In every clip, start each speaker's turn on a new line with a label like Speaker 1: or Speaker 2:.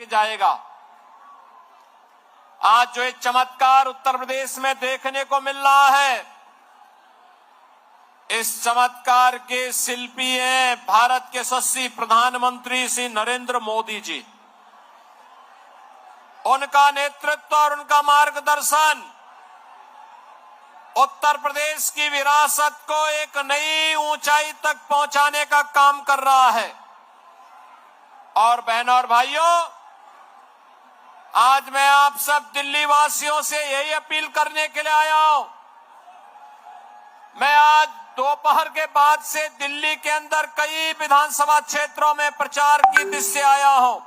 Speaker 1: जाएगा। आज जो एक चमत्कार उत्तर प्रदेश में देखने को मिल रहा है, इस चमत्कार के शिल्पी हैं भारत के यशस्वी प्रधानमंत्री श्री नरेंद्र मोदी जी। उनका नेतृत्व और उनका मार्गदर्शन उत्तर प्रदेश की विरासत को एक नई ऊंचाई तक पहुंचाने का काम कर रहा है। और बहनों और भाइयों, आज मैं आप सब दिल्ली वासियों से यही अपील करने के लिए आया हूं। मैं आज दोपहर के बाद से दिल्ली के अंदर कई विधानसभा क्षेत्रों में प्रचार की दृष्टि से आया हूं,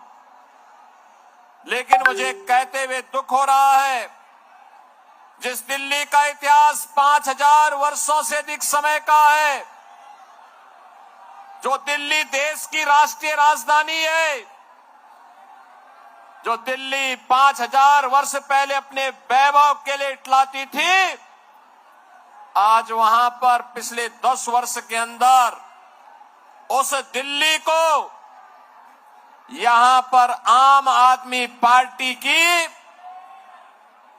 Speaker 1: लेकिन मुझे कहते हुए दुख हो रहा है, जिस दिल्ली का इतिहास 5000 वर्षों से अधिक समय का है, जो दिल्ली देश की राष्ट्रीय राजधानी है, जो दिल्ली 5000 वर्ष पहले अपने वैभव के लिए इटलाती थी, आज वहां पर पिछले 10 वर्ष के अंदर उस दिल्ली को यहां पर आम आदमी पार्टी की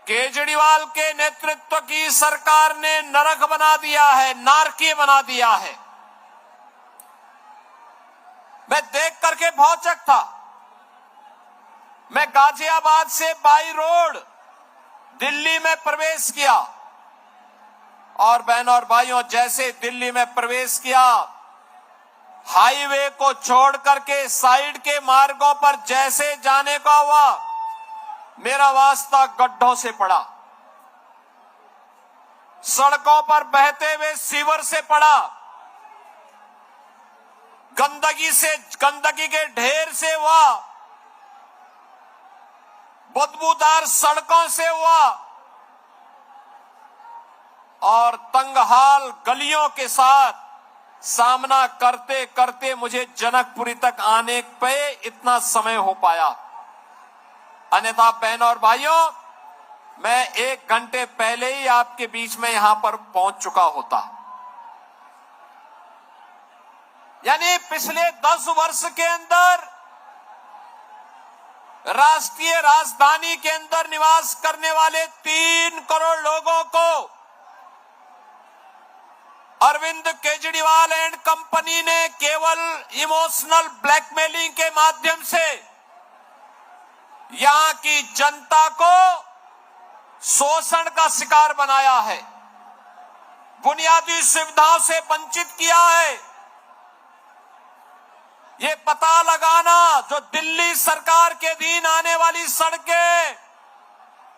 Speaker 1: केजरीवाल के नेतृत्व की सरकार ने नरक बना दिया है, नारकीय बना दिया है। मैं देख करके भौचक था। मैं गाजियाबाद से बाई रोड दिल्ली में प्रवेश किया और बहनों और भाइयों, जैसे दिल्ली में प्रवेश किया, हाईवे को छोड़ करके साइड के मार्गों पर जैसे जाने का हुआ, मेरा वास्ता गड्ढों से पड़ा, सड़कों पर बहते हुए सीवर से पड़ा, गंदगी के ढेर से हुआ, बदबूदार सड़कों से हुआ और तंगहाल गलियों के साथ सामना करते करते मुझे जनकपुरी तक आने पे इतना समय हो पाया। अन्यथा बहनों और भाइयों, मैं 1 घंटे पहले ही आपके बीच में यहां पर पहुंच चुका होता। यानी पिछले 10 वर्ष के अंदर राष्ट्रीय राजधानी के अंदर निवास करने वाले 3 करोड़ लोगों को अरविंद केजरीवाल एंड कंपनी ने केवल इमोशनल ब्लैकमेलिंग के माध्यम से यहां की जनता को शोषण का शिकार बनाया है, बुनियादी सुविधाओं से वंचित किया है। ये पता लगाना, जो दिल्ली सरकार के अधीन आने वाली सड़कें,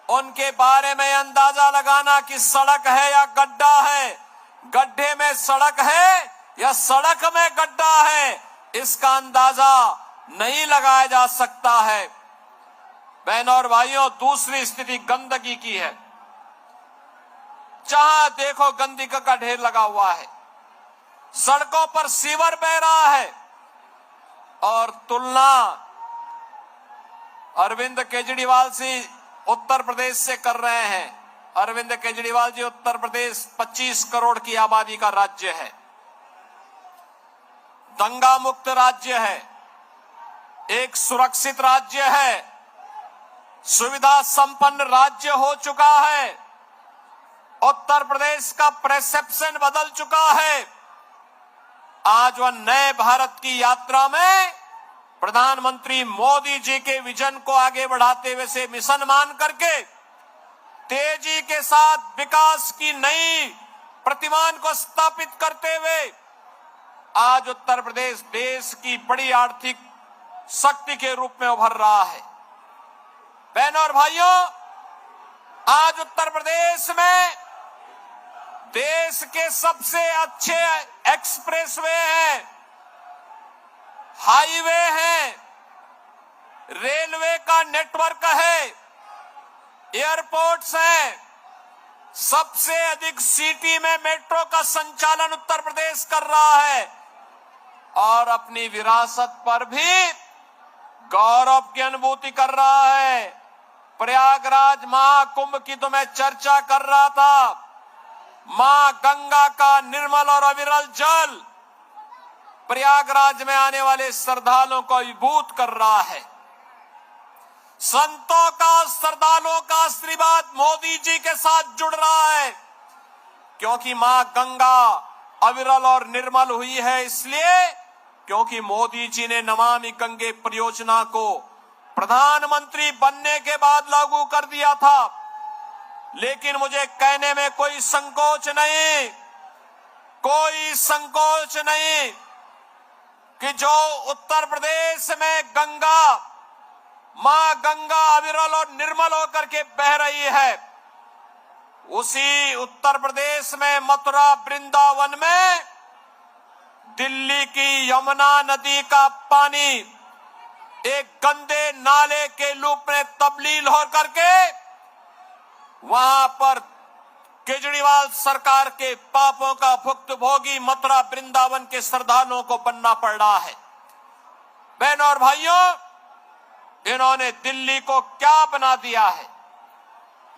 Speaker 1: उनके बारे में अंदाजा लगाना कि सड़क है या गड्ढा है, गड्ढे में सड़क है या सड़क में गड्ढा है, इसका अंदाजा नहीं लगाया जा सकता है। बहनों और भाइयों, दूसरी स्थिति गंदगी की है। जहां देखो गंदगी का ढेर लगा हुआ है, सड़कों पर सीवर बह रहा है। और तुलना अरविंद केजरीवाल जी उत्तर प्रदेश से कर रहे हैं। अरविंद केजरीवाल जी, उत्तर प्रदेश 25 करोड़ की आबादी का राज्य है, दंगा मुक्त राज्य है, एक सुरक्षित राज्य है, सुविधा संपन्न राज्य हो चुका है। उत्तर प्रदेश का परसेप्शन बदल चुका है। आज वह नए भारत की यात्रा में प्रधानमंत्री मोदी जी के विजन को आगे बढ़ाते हुए से मिशन मान करके तेजी के साथ विकास की नई प्रतिमान को स्थापित करते हुए आज उत्तर प्रदेश देश की बड़ी आर्थिक शक्ति के रूप में उभर रहा है। बहनों और भाइयों, आज उत्तर प्रदेश में देश के सबसे अच्छे एक्सप्रेसवे हैं, हाईवे हैं, रेलवे का नेटवर्क है, एयरपोर्ट्स हैं, सबसे अधिक सिटी में मेट्रो का संचालन उत्तर प्रदेश कर रहा है और अपनी विरासत पर भी गौरव की अनुभूति कर रहा है। प्रयागराज महाकुंभ की तो मैं चर्चा कर रहा था। मां गंगा का निर्मल और अविरल जल प्रयागराज में आने वाले श्रद्धालुओं को अभिभूत कर रहा है। संतों का, श्रद्धालुओं का आशीर्वाद मोदी जी के साथ जुड़ रहा है, क्योंकि मां गंगा अविरल और निर्मल हुई है। इसलिए क्योंकि मोदी जी ने नमामि गंगे परियोजना को प्रधानमंत्री बनने के बाद लागू कर दिया था। लेकिन मुझे कहने में कोई संकोच नहीं, कोई संकोच नहीं कि जो उत्तर प्रदेश में गंगा, मां गंगा अविरल और निर्मल होकर के बह रही है, उसी उत्तर प्रदेश में मथुरा वृंदावन में दिल्ली की यमुना नदी का पानी एक गंदे नाले के रूप में तब्दील होकर के वहां पर केजरीवाल सरकार के पापों का भुक्तभोगी मथुरा वृंदावन के श्रद्धालुओं को बनना पड़ रहा है। बहनों और भाइयों, इन्होंने दिल्ली को क्या बना दिया है?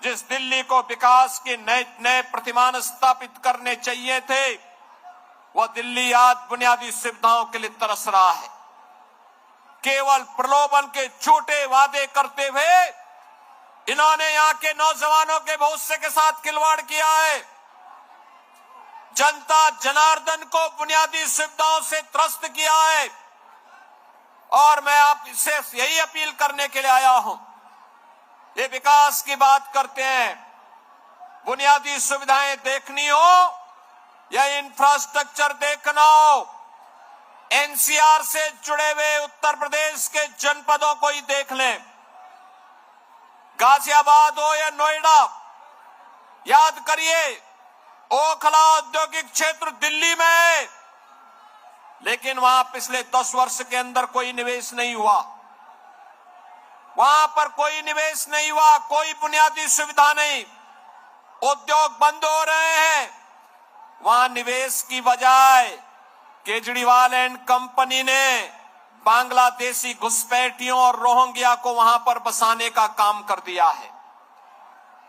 Speaker 1: जिस दिल्ली को विकास के नए नए प्रतिमान स्थापित करने चाहिए थे, वह दिल्ली आज बुनियादी सुविधाओं के लिए तरस रहा है। केवल प्रलोभन के झूठे वादे करते हुए इन्होंने यहां के नौजवानों के भविष्य के साथ खिलवाड़ किया है। जनता जनार्दन को बुनियादी सुविधाओं से त्रस्त किया है। और मैं आपसे यही अपील करने के लिए आया हूं। ये विकास की बात करते हैं, बुनियादी सुविधाएं देखनी हो या इंफ्रास्ट्रक्चर देखना हो, एनसीआर से जुड़े हुए उत्तर प्रदेश के जनपदों को ही देख लें। गाजियाबाद हो या नोएडा, याद करिए ओखला औद्योगिक क्षेत्र दिल्ली में है, लेकिन वहां पिछले 10 वर्ष के अंदर कोई निवेश नहीं हुआ। वहां पर कोई निवेश नहीं हुआ, कोई बुनियादी सुविधा नहीं, उद्योग बंद हो रहे हैं। वहां निवेश की बजाय केजरीवाल एंड कंपनी ने बांग्लादेशी घुसपैठियों और रोहिंग्या को वहां पर बसाने का काम कर दिया है।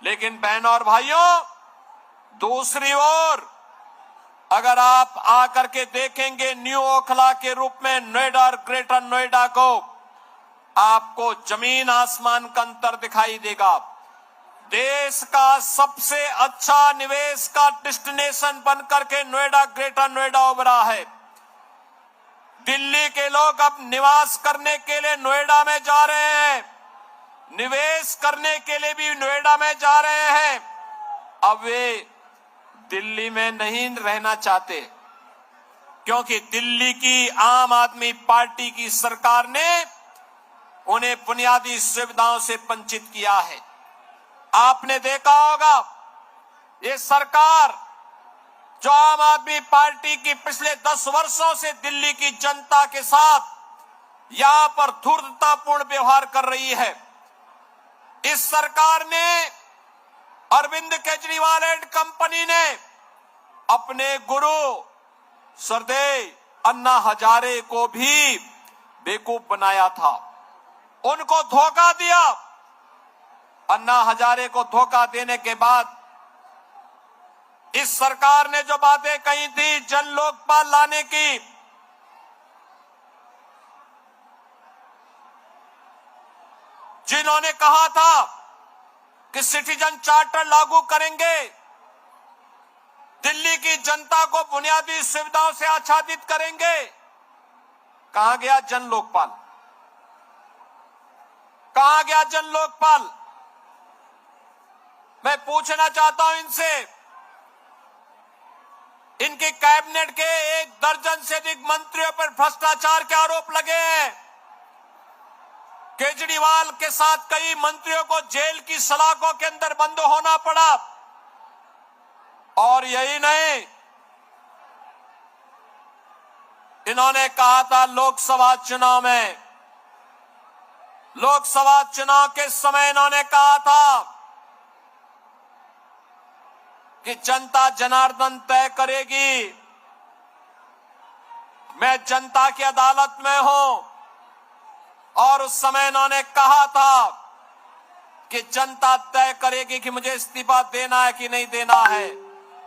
Speaker 1: लेकिन बहनों और भाइयों, दूसरी ओर अगर आप आकर के देखेंगे न्यू ओखला के रूप में नोएडा और ग्रेटर नोएडा को, आपको जमीन आसमान का अंतर दिखाई देगा। देश का सबसे अच्छा निवेश का डेस्टिनेशन बनकर के नोएडा, ग्रेटर नोएडा उभरा है। दिल्ली के लोग अब निवास करने के लिए नोएडा में जा रहे हैं, निवेश करने के लिए भी नोएडा में जा रहे हैं। अब वे दिल्ली में नहीं रहना चाहते, क्योंकि दिल्ली की आम आदमी पार्टी की सरकार ने उन्हें बुनियादी सुविधाओं से वंचित किया है। आपने देखा होगा, ये सरकार जो आम आदमी पार्टी की पिछले 10 वर्षों से दिल्ली की जनता के साथ यहां पर धूर्ततापूर्ण व्यवहार कर रही है, इस सरकार ने, अरविंद केजरीवाल एंड कंपनी ने अपने गुरु स्वर्गीय अन्ना हजारे को भी बेवकूफ बनाया था, उनको धोखा दिया। अन्ना हजारे को धोखा देने के बाद इस सरकार ने जो बातें कही थी जन लोकपाल लाने की, जिन्होंने कहा था कि सिटीजन चार्टर लागू करेंगे, दिल्ली की जनता को बुनियादी सुविधाओं से आच्छादित करेंगे, कहां गया जन लोकपाल? कहां गया जन लोकपाल? मैं पूछना चाहता हूं इनसे, इनकी कैबिनेट के 1 दर्जन से अधिक मंत्रियों पर भ्रष्टाचार के आरोप लगे हैं। केजरीवाल के साथ कई मंत्रियों को जेल की सलाखों के अंदर बंद होना पड़ा। और यही नहीं, इन्होंने कहा था लोकसभा चुनाव में, लोकसभा चुनाव के समय इन्होंने कहा था कि जनता जनार्दन तय करेगी, मैं जनता की अदालत में हूं। और उस समय इन्होंने कहा था कि जनता तय करेगी कि मुझे इस्तीफा देना है कि नहीं देना है।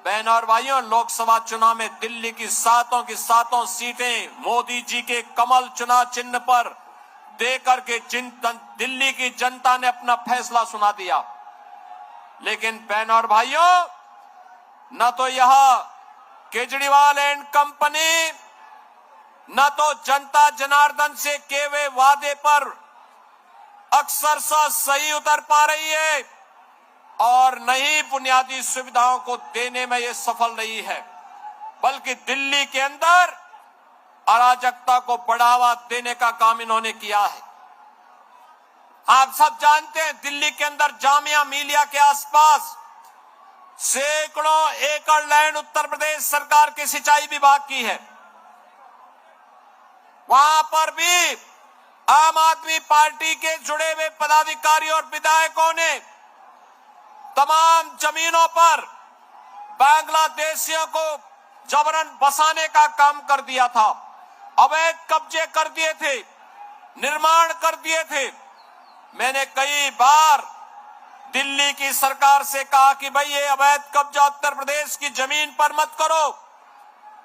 Speaker 1: बहनों और भाइयों, लोकसभा चुनाव में दिल्ली की सातों सीटें मोदी जी के कमल चुनाव चिन्ह पर दे करके दिल्ली की जनता ने अपना फैसला सुना दिया। लेकिन बहनों और भाइयों, न तो यह केजरीवाल एंड कंपनी, न तो जनता जनार्दन से किए हुए वादे पर अक्सरशः सही उतर पा रही है और न ही बुनियादी सुविधाओं को देने में ये सफल रही है, बल्कि दिल्ली के अंदर अराजकता को बढ़ावा देने का काम इन्होंने किया है। आप सब जानते हैं, दिल्ली के अंदर जामिया मिलिया के आसपास सैकड़ों एकड़ लैंड उत्तर प्रदेश सरकार के सिंचाई विभाग की है। वहां पर भी आम आदमी पार्टी के जुड़े हुए पदाधिकारियों और विधायकों ने तमाम जमीनों पर बांग्लादेशियों को जबरन बसाने का काम कर दिया था, अवैध कब्जे कर दिए थे, निर्माण कर दिए थे। मैंने कई बार दिल्ली की सरकार से कहा कि भाई ये अवैध कब्जा उत्तर प्रदेश की जमीन पर मत करो,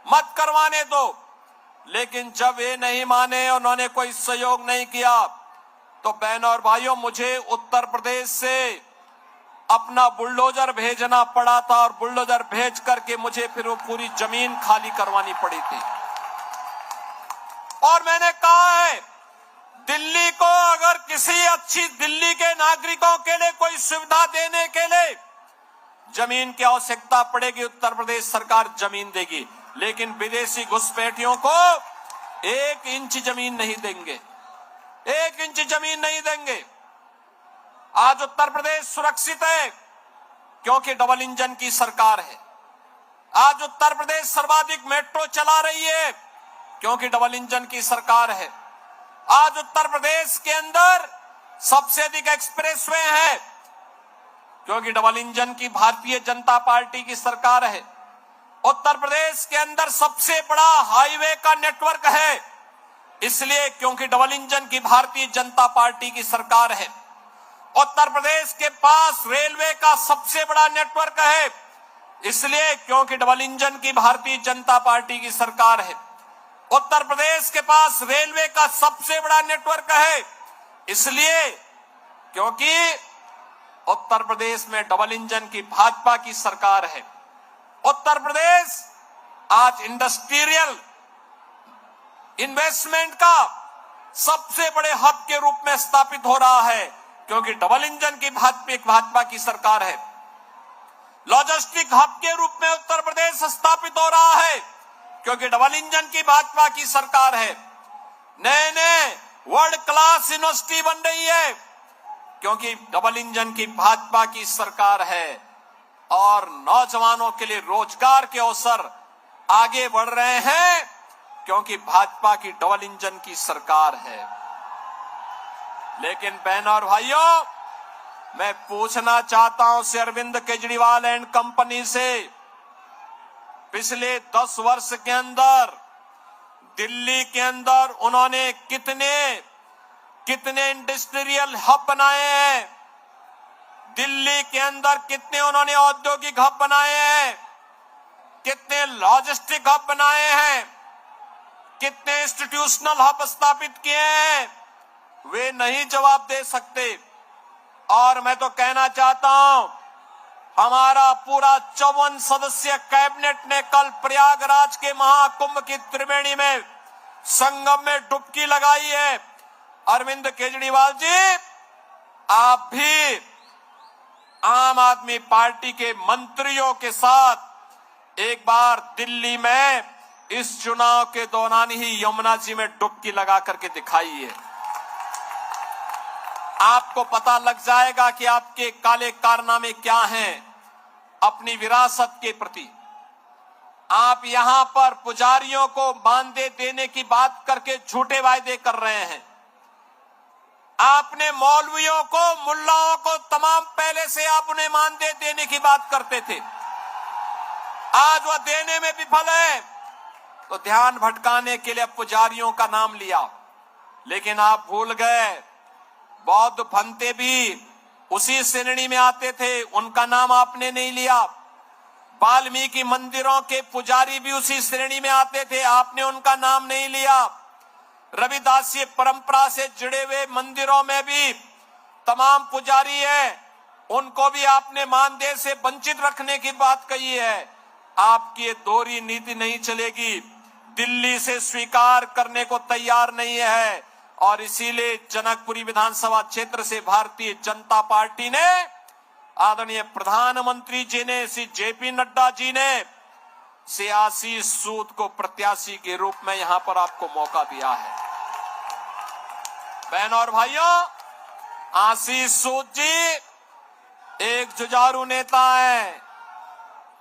Speaker 1: मत करवाने दो, लेकिन जब ये नहीं माने, उन्होंने कोई सहयोग नहीं किया, तो बहनों और भाइयों, मुझे उत्तर प्रदेश से अपना बुलडोजर भेजना पड़ा था और बुलडोजर भेज करके मुझे फिर वो पूरी जमीन खाली करवानी पड़ी थी। और मैंने कहा है, दिल्ली को अगर किसी अच्छी दिल्ली के नागरिकों के लिए कोई सुविधा देने के लिए जमीन की आवश्यकता पड़ेगी, उत्तर प्रदेश सरकार जमीन देगी, लेकिन विदेशी घुसपैठियों को 1 इंच जमीन नहीं देंगे, 1 इंच जमीन नहीं देंगे। आज उत्तर प्रदेश सुरक्षित है क्योंकि डबल इंजन की सरकार है। आज उत्तर प्रदेश सर्वाधिक मेट्रो चला रही है क्योंकि डबल इंजन की सरकार है। आज उत्तर प्रदेश के अंदर सबसे अधिक एक्सप्रेसवे है क्योंकि डबल इंजन की भारतीय जनता पार्टी की सरकार है। उत्तर प्रदेश के अंदर सबसे बड़ा हाईवे का नेटवर्क है इसलिए क्योंकि डबल इंजन की भारतीय जनता पार्टी की सरकार है। उत्तर प्रदेश के पास रेलवे का सबसे बड़ा नेटवर्क है इसलिए क्योंकि डबल इंजन की भारतीय जनता पार्टी की सरकार है। उत्तर प्रदेश के पास रेलवे का सबसे बड़ा नेटवर्क है इसलिए क्योंकि उत्तर प्रदेश में डबल इंजन की भाजपा की सरकार है। उत्तर प्रदेश आज इंडस्ट्रियल इन्वेस्टमेंट का सबसे बड़े हब के रूप में स्थापित हो रहा है क्योंकि डबल इंजन की भाजपा की सरकार है। लॉजिस्टिक हब के रूप में उत्तर प्रदेश स्थापित हो रहा है क्योंकि डबल इंजन की भाजपा की सरकार है। नए नए वर्ल्ड क्लास यूनिवर्सिटी बन रही है क्योंकि डबल इंजन की भाजपा की सरकार है और नौजवानों के लिए रोजगार के अवसर आगे बढ़ रहे हैं क्योंकि भाजपा की डबल इंजन की सरकार है। लेकिन बहनों और भाइयों, मैं पूछना चाहता हूं श्री अरविंद केजरीवाल एंड कंपनी से, पिछले 10 वर्ष के अंदर दिल्ली के अंदर उन्होंने कितने इंडस्ट्रियल हब बनाए हैं, दिल्ली के अंदर कितने उन्होंने औद्योगिक हब बनाए हैं, कितने लॉजिस्टिक हब बनाए हैं, कितने इंस्टीट्यूशनल हब स्थापित किए हैं, वे नहीं जवाब दे सकते। और मैं तो कहना चाहता हूं, हमारा पूरा 54 सदस्यीय कैबिनेट ने कल प्रयागराज के महाकुंभ की त्रिवेणी में संगम में डुबकी लगाई है। अरविंद केजरीवाल जी, आप भी आम आदमी पार्टी के मंत्रियों के साथ एक बार दिल्ली में इस चुनाव के दौरान ही यमुना जी में डुबकी लगा करके दिखाइए। आपको पता लग जाएगा कि आपके काले कारनामे क्या हैं अपनी विरासत के प्रति। आप यहां पर पुजारियों को मानदेय देने की बात करके झूठे वायदे कर रहे हैं। आपने मौलवियों को, मुल्लाओं को तमाम पहले से आप उन्हें मानदेय देने की बात करते थे, आज वह देने में विफल है। तो ध्यान भटकाने के लिए पुजारियों का नाम लिया, लेकिन आप भूल गए बौद्ध भंते भी उसी श्रेणी में आते थे, उनका नाम आपने नहीं लिया। वाल्मीकि मंदिरों के पुजारी भी उसी श्रेणी में आते थे, आपने उनका नाम नहीं लिया। रविदासीय परंपरा से जुड़े हुए मंदिरों में भी तमाम पुजारी हैं, उनको भी आपने मानदेय से वंचित रखने की बात कही है। आपकी ये दोहरी नीति नहीं चलेगी, दिल्ली से स्वीकार करने को तैयार नहीं है। और इसीलिए जनकपुरी विधानसभा क्षेत्र से भारतीय जनता पार्टी ने आदरणीय प्रधानमंत्री जी ने, श्री जेपी नड्डा जी ने श्री आशीष सूद को प्रत्याशी के रूप में यहां पर आपको मौका दिया है। बहनों और भाइयों, आशीष सूद जी एक जुझारू नेता हैं,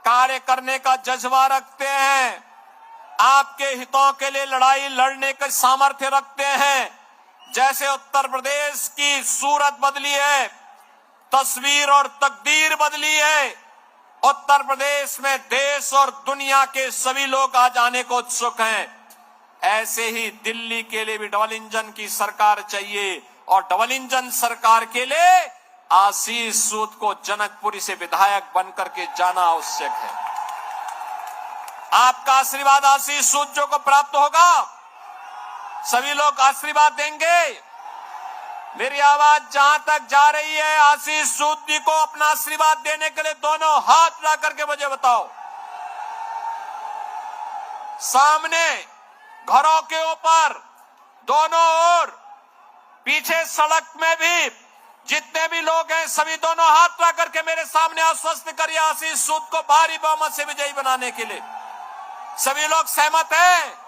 Speaker 1: कार्य करने का जज्बा रखते हैं, आपके हितों के लिए लड़ाई लड़ने का सामर्थ्य रखते हैं। जैसे उत्तर प्रदेश की सूरत बदली है, तस्वीर और तकदीर बदली है, उत्तर प्रदेश में देश और दुनिया के सभी लोग आज आने को उत्सुक हैं। ऐसे ही दिल्ली के लिए भी डबल इंजन की सरकार चाहिए और डबल इंजन सरकार के लिए आशीष सूद को जनकपुरी से विधायक बनकर के जाना आवश्यक है। आपका आशीर्वाद आशीष सूद जो को प्राप्त होगा, सभी लोग आशीर्वाद देंगे। मेरी आवाज जहां तक जा रही है, आशीष सूद जी को अपना आशीर्वाद देने के लिए दोनों हाथ ला करके मुझे बताओ। सामने घरों के ऊपर, दोनों ओर, पीछे सड़क में भी जितने भी लोग हैं, सभी दोनों हाथ ला करके मेरे सामने आश्वस्त करिए आशीष सूद को भारी बहुमत से विजयी बनाने के लिए। सभी लोग सहमत हैं?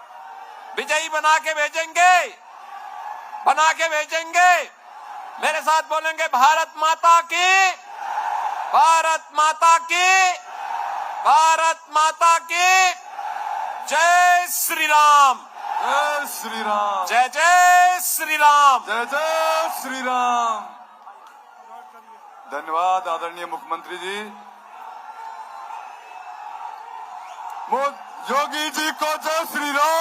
Speaker 1: विजयी बना के भेजेंगे, बना के भेजेंगे। मेरे साथ बोलेंगे भारत माता की, भारत माता की, भारत माता की जय श्री राम,
Speaker 2: जय श्री राम,
Speaker 1: जय जय श्री राम,
Speaker 2: जय जय श्री राम। धन्यवाद आदरणीय मुख्यमंत्री जी। योगी जी को जय श्री राम।